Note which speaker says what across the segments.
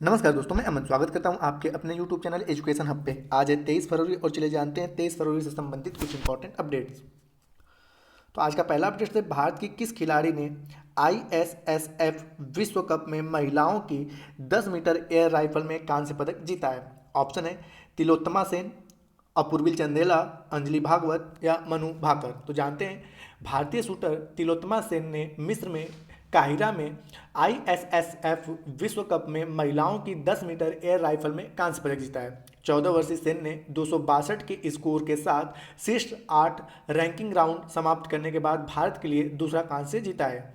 Speaker 1: नमस्कार दोस्तों, मैं अमन स्वागत करता हूं आपके अपने YouTube चैनल एजुकेशन हब पे। आज है 23 फरवरी और चले जानते हैं 23 फरवरी से संबंधित कुछ इंपॉर्टेंट अपडेट्स। तो आज का पहला अपडेट है, भारत की किस खिलाड़ी ने ISSF विश्व कप में महिलाओं की 10 मीटर एयर राइफल में कांस्य पदक जीता है। ऑप्शन है तिलोत्तमा सेन, अपूर्वी चंदेला, अंजलि भागवत या मनु भाकर। तो जानते हैं भारतीय शूटर तिलोत्तमा सेन ने मिस्र में काहिरा में ISSF विश्व कप में महिलाओं की 10 मीटर एयर राइफल में कांस्य पदक जीता है। 14 वर्षीय सेन ने 262 के स्कोर के साथ शीर्ष 8 रैंकिंग राउंड समाप्त करने के बाद भारत के लिए दूसरा कांस्य जीता है।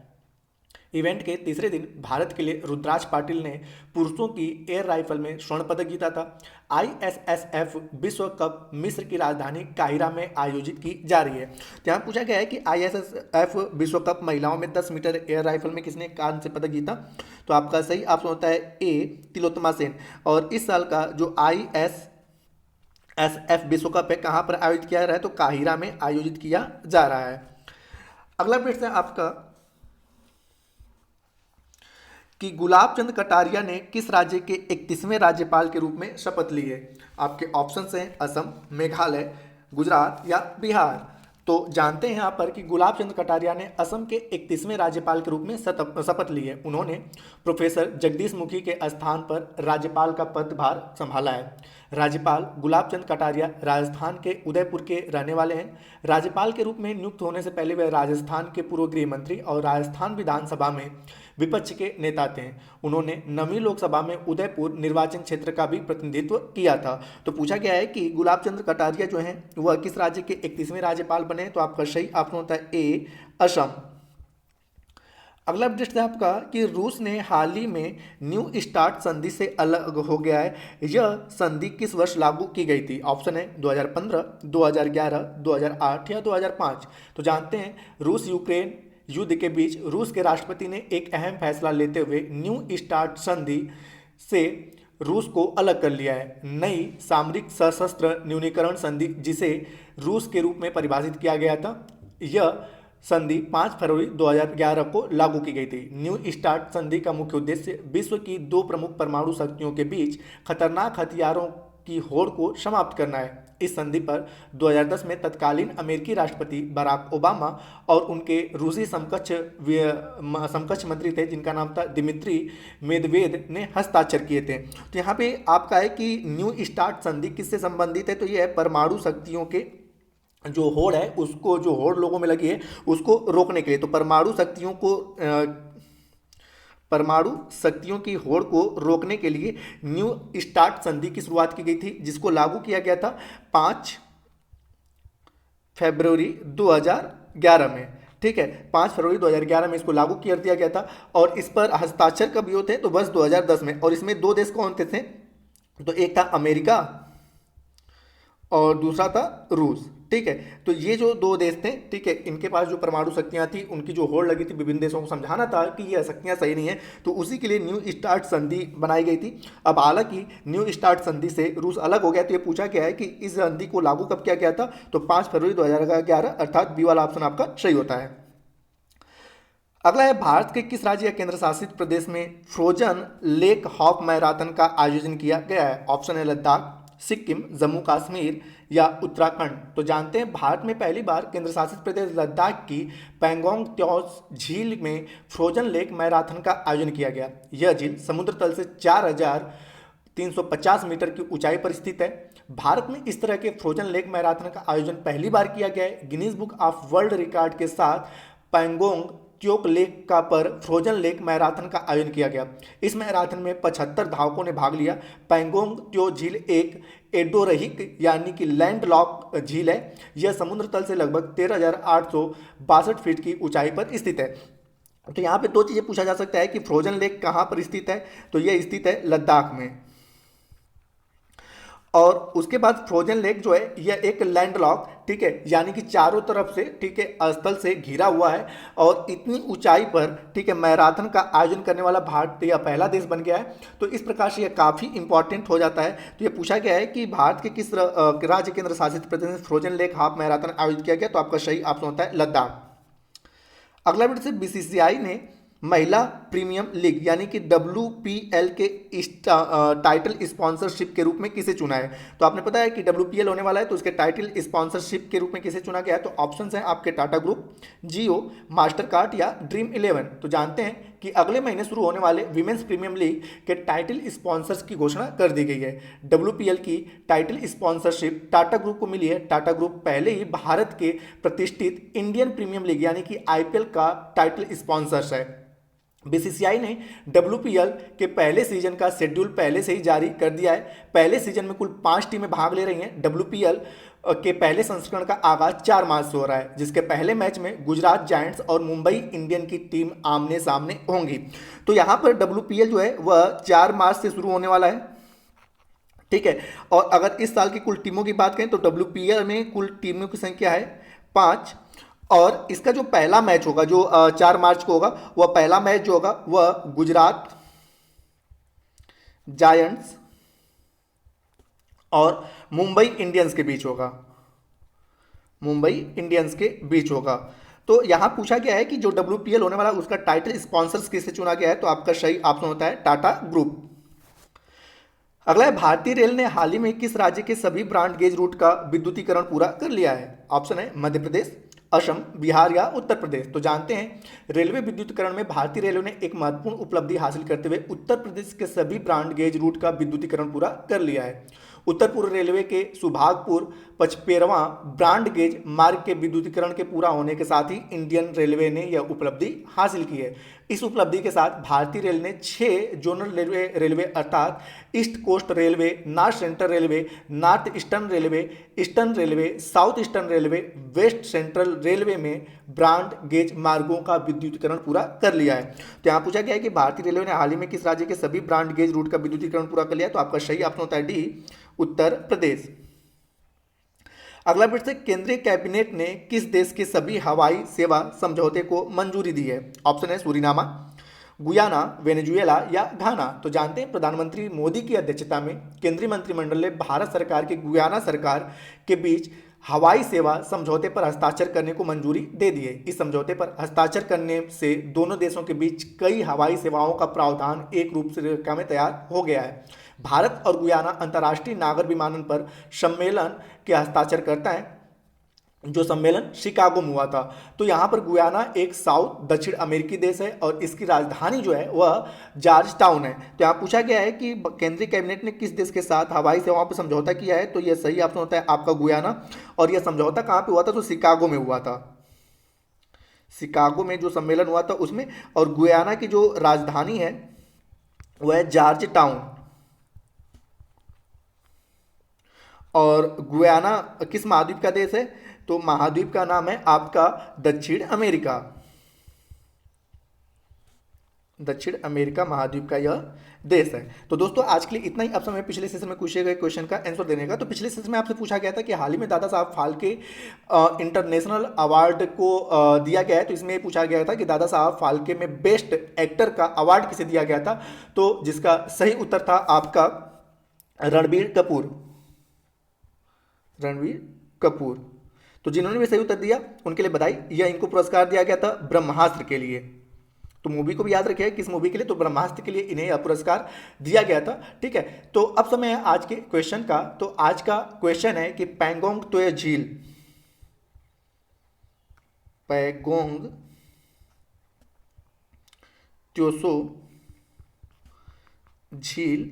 Speaker 1: इवेंट के तीसरे दिन भारत के लिए रुद्राज पाटिल ने पुरुषों की एयर राइफल में स्वर्ण पदक जीता था। ISSF विश्व कप मिस्र की राजधानी काहिरा में आयोजित की जा रही है। तो यहाँ पूछा गया है कि ISSF विश्व कप महिलाओं में 10 मीटर एयर राइफल में किसने कांस्य पदक जीता। तो आपका सही ऑप्शन होता है ए, तिलोत्तमा सेन। और इस साल का जो ISSF विश्व कप है कहाँ पर आयोजित किया जा रहा है, तो काहिरा में आयोजित किया जा रहा है। अगला प्रश्न है आपका कि गुलाब चंद कटारिया ने किस राज्य के 31वें राज्यपाल के रूप में शपथ ली है। आपके ऑप्शंस हैं असम, मेघालय, गुजरात या बिहार। तो जानते हैं यहाँ पर कि गुलाब चंद कटारिया ने असम के 31वें राज्यपाल के रूप में शपथ ली है। उन्होंने प्रोफेसर जगदीश मुखी के स्थान पर राज्यपाल का पदभार संभाला है। राज्यपाल गुलाब चंद कटारिया राजस्थान के उदयपुर के रहने वाले हैं। राज्यपाल के रूप में नियुक्त होने से पहले वह राजस्थान के पूर्व गृह मंत्री और राजस्थान विधानसभा में विपक्ष के नेता थे। उन्होंने 9वीं लोकसभा में उदयपुर निर्वाचन क्षेत्र का भी प्रतिनिधित्व किया था। तो पूछा गया है कि गुलाब चंद कटारिया जो हैं वह किस राज्य के 31वें राज्यपाल बने। तो आपका सही ऑप्शन होता है ए, असम। अगला अपडेट है आपका कि रूस ने हाल ही में न्यू स्टार्ट संधि से अलग हो गया है। यह संधि किस वर्ष लागू की गई थी। ऑप्शन है 2015, 2011, 2008 या 2005। तो जानते हैं रूस यूक्रेन युद्ध के बीच रूस के राष्ट्रपति ने एक अहम फैसला लेते हुए न्यू स्टार्ट संधि से रूस को अलग कर लिया है। नई सामरिक सशस्त्र न्यूनीकरण संधि, जिसे रूस के रूप में परिभाषित किया गया था, यह संधि 5 फरवरी 2011 को लागू की गई थी। न्यू स्टार्ट संधि का मुख्य उद्देश्य विश्व की 2 प्रमुख परमाणु शक्तियों के बीच खतरनाक हथियारों की होड़ को समाप्त करना है। इस संधि पर 2010 में तत्कालीन अमेरिकी राष्ट्रपति बराक ओबामा और उनके रूसी समकक्ष मंत्री थे, जिनका नाम था दिमित्री मेदवेद, ने हस्ताक्षर किए थे। तो यहाँ पे आपका है कि न्यू स्टार्ट संधि किससे संबंधित है, तो ये है परमाणु शक्तियों के जो होड़ है उसको, जो होड़ लोगों में लगी है उसको रोकने के लिए। तो परमाणु शक्तियों की होड़ को रोकने के लिए न्यू स्टार्ट संधि की शुरुआत की गई थी, जिसको लागू किया गया था 5 फरवरी 2011 में। ठीक है, 5 फरवरी 2011 में इसको लागू कर दिया गया था। और इस पर हस्ताक्षर कब हुए थे, तो वर्ष 2010 में। और इसमें 2 देश कौन थे, तो एक था अमेरिका और दूसरा था रूस। ठीक है, तो ये जो 2 देश थे, ठीक है, इनके पास जो परमाणु शक्तियां थी उनकी जो होड़ लगी थी, विभिन्न देशों को समझाना था कि ये शक्तियां सही नहीं है, तो उसी के लिए न्यू स्टार्ट संधि बनाई गई थी। अब हालांकि न्यू स्टार्ट संधि से रूस अलग हो गया, तो ये पूछा गया है कि इस संधि को लागू कब किया गया था, तो 5 फरवरी 2011, अर्थात बी वाला ऑप्शन आपका सही होता है। अगला है, भारत के किस राज्य या केंद्र शासित प्रदेश में फ्रोजन लेक हाफ मैराथन का आयोजन किया गया है। ऑप्शन है लद्दाख, सिक्किम, जम्मू कश्मीर या उत्तराखंड। तो जानते हैं भारत में पहली बार केंद्र शासित प्रदेश लद्दाख की पैंगोंग त्योस झील में फ्रोजन लेक मैराथन का आयोजन किया गया। यह झील समुद्र तल से 4350 मीटर की ऊंचाई पर स्थित है। भारत में इस तरह के फ्रोजन लेक मैराथन का आयोजन पहली बार किया गया है। Guinness book of world record के साथ पैंगोंग त्योक लेक का पर फ्रोजन लेक मैराथन का आयोजन किया गया। इस मैराथन में 75 धावकों ने भाग लिया। पैंगोंग त्यो झील एक एडोरहिक यानी कि लैंड लॉक झील है। यह समुद्र तल से लगभग 13,862 फीट की ऊंचाई पर स्थित है। तो यहाँ पे 2 चीजें पूछा जा सकता है कि फ्रोजन लेक कहाँ पर स्थित है, तो यह स्थित है लद्दाख में। और उसके बाद फ्रोजन लेक जो है यह एक लैंडलॉक, ठीक है, यानी कि चारों तरफ से, ठीक है, स्थल से घिरा हुआ है। और इतनी ऊंचाई पर, ठीक है, मैराथन का आयोजन करने वाला भारत यह पहला देश बन गया है। तो इस प्रकार से यह काफ़ी इंपॉर्टेंट हो जाता है। तो यह पूछा गया है कि भारत के किस राज्य केंद्र शासित प्रदेश में फ्रोजन लेक हाफ मैराथन आयोजित किया गया, तो आपका सही ऑप्शन होता है लद्दाख। अगला बिट से BCCI ने महिला प्रीमियम लीग यानी कि WPL के टाइटल स्पॉन्सरशिप के रूप में किसे चुना है? तो आपने पता है कि WPL होने वाला है, तो उसके टाइटल स्पॉन्सरशिप के रूप में किसे चुना गया है? तो ऑप्शंस हैं आपके टाटा ग्रुप, जियो, मास्टर कार्ड या ड्रीम 11। तो जानते हैं कि अगले महीने शुरू होने वाले विमेंस प्रीमियम लीग के टाइटल स्पॉन्सर्स की घोषणा कर दी गई है। WPL की टाइटल स्पॉन्सरशिप टाटा ग्रुप को मिली है। टाटा ग्रुप पहले ही भारत के प्रतिष्ठित इंडियन प्रीमियम लीग यानी कि IPL का टाइटल स्पॉन्सर्स है। BCCI ने WPL के पहले सीजन का शेड्यूल पहले से ही जारी कर दिया है। पहले सीजन में कुल 5 टीमें भाग ले रही हैं। WPL के पहले संस्करण का आगाज 4 मार्च से हो रहा है, जिसके पहले मैच में गुजरात जायंट्स और मुंबई इंडियन की टीम आमने सामने होंगी। तो यहाँ पर WPL जो है वह 4 मार्च से शुरू होने वाला है, ठीक है। और अगर इस साल की कुल टीमों की बात करें तो WPL में कुल टीमों की संख्या है 5। और इसका जो पहला मैच होगा जो 4 मार्च को होगा, वह पहला मैच जो होगा वह गुजरात जायंट्स और मुंबई इंडियंस के बीच होगा। मुंबई इंडियंस के बीच होगा। तो यहां पूछा गया है कि जो WPL होने वाला उसका टाइटल स्पॉन्सर्स किसे चुना गया है? तो आपका सही ऑप्शन होता है टाटा ग्रुप। अगला है, भारतीय रेल ने हाल ही में किस राज्य के सभी ब्रॉड गेज रूट का विद्युतीकरण पूरा कर लिया है? ऑप्शन है मध्य प्रदेश, असम, बिहार या उत्तर प्रदेश। तो जानते हैं रेलवे विद्युतीकरण में भारतीय रेलवे ने एक महत्वपूर्ण उपलब्धि हासिल करते हुए उत्तर प्रदेश के सभी ब्रॉड गेज रूट का विद्युतीकरण पूरा कर लिया है। उत्तर पूर्व रेलवे के सुभागपुर 55वां ब्रॉड गेज मार्ग के विद्युतीकरण के पूरा होने के साथ ही इंडियन रेलवे ने यह उपलब्धि हासिल की है। इस उपलब्धि के साथ भारतीय रेल ने 6 जोनल रेलवे अर्थात east coast railway, north central railway, north eastern railway, south eastern railway, west central railway में ब्रॉड गेज मार्गों का विद्युतीकरण पूरा कर लिया है। तो यहाँ पूछा गया है कि भारतीय रेलवे ने हाल ही में किस राज्य के सभी ब्रॉड गेज रूट का विद्युतीकरण पूरा कर लिया है? तो आपका सही ऑप्शन होता है डी, उत्तर प्रदेश। अगला प्रश्न, केंद्रीय कैबिनेट ने किस देश के सभी हवाई सेवा समझौते को मंजूरी दी है? ऑप्शन है सूरीनामा, गुयाना, वेनेजुएला या घाना। तो जानते हैं प्रधानमंत्री मोदी की अध्यक्षता में केंद्रीय मंत्रिमंडल ने भारत सरकार के गुयाना सरकार के बीच हवाई सेवा समझौते पर हस्ताक्षर करने को मंजूरी दे दी है। इस समझौते पर हस्ताक्षर करने से दोनों देशों के बीच कई हवाई सेवाओं का प्रावधान एक रूप से रेखा में तैयार हो गया है। भारत और गुयाना अंतर्राष्ट्रीय नागर विमानन पर सम्मेलन के हस्ताक्षर करता है, जो सम्मेलन शिकागो में हुआ था। तो यहाँ पर गुयाना एक साउथ दक्षिण अमेरिकी देश है और इसकी राजधानी जो है वह जॉर्ज टाउन है। तो यहाँ पूछा गया है कि केंद्रीय कैबिनेट ने किस देश के साथ हवाई सेवाओं पर समझौता किया है? तो यह सही ऑप्शन होता है आपका गुयाना। और यह समझौता कहाँ पे हुआ था? तो शिकागो में हुआ था। शिकागो में जो सम्मेलन हुआ था उसमें। और गुयाना की जो राजधानी है वह है जॉर्ज टाउन। और गुयाना किस महाद्वीप का देश है? तो महाद्वीप का नाम है आपका दक्षिण अमेरिका। दक्षिण अमेरिका महाद्वीप का यह देश है। तो दोस्तों आज के लिए इतना ही। अब समय पिछले सेशन में पूछे गए क्वेश्चन का आंसर देने का। तो पिछले सेशन में आपसे पूछा गया था कि हाल ही में दादा साहब फाल्के इंटरनेशनल अवार्ड को दिया गया है। तो इसमें पूछा गया था कि दादा साहब फाल्के में बेस्ट एक्टर का अवार्ड किसे दिया गया था? तो जिसका सही उत्तर था आपका रणबीर कपूर। रणबीर कपूर। तो जिन्होंने भी सही उत्तर दिया उनके लिए बधाई। यह इनको पुरस्कार दिया गया था ब्रह्मास्त्र के लिए। तो मूवी को भी याद रखिए किस मूवी के लिए? तो ब्रह्मास्त्र के लिए इन्हें यह पुरस्कार दिया गया था, ठीक है। तो अब समय है आज के क्वेश्चन का। तो आज का क्वेश्चन है कि पैंगोंग त्सो झील, पैंगोंग त्सो झील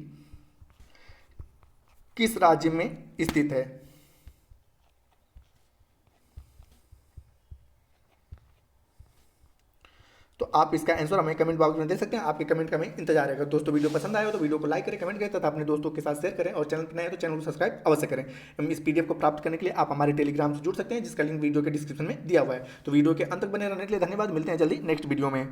Speaker 1: किस राज्य में स्थित है? तो आप इसका आंसर हमें कमेंट बॉक्स में दे सकते हैं। आपके कमेंट का हमें इंतजार रहेगा। दोस्तों वीडियो पसंद आया हो तो वीडियो को लाइक करें, कमेंट करें तथा अपने दोस्तों के साथ शेयर करें। और चैनल पर नए हैं तो चैनल को सब्सक्राइब अवश्य करें। इस PDF को प्राप्त करने के लिए आप हमारे टेलीग्राम से जुड़ सकते हैं, जिसका लिंक वीडियो के डिस्क्रिप्शन में दिया हुआ है। तो वीडियो के अंत तक बने रहने के लिए धन्यवाद। मिलते हैं जल्दी नेक्स्ट वीडियो में।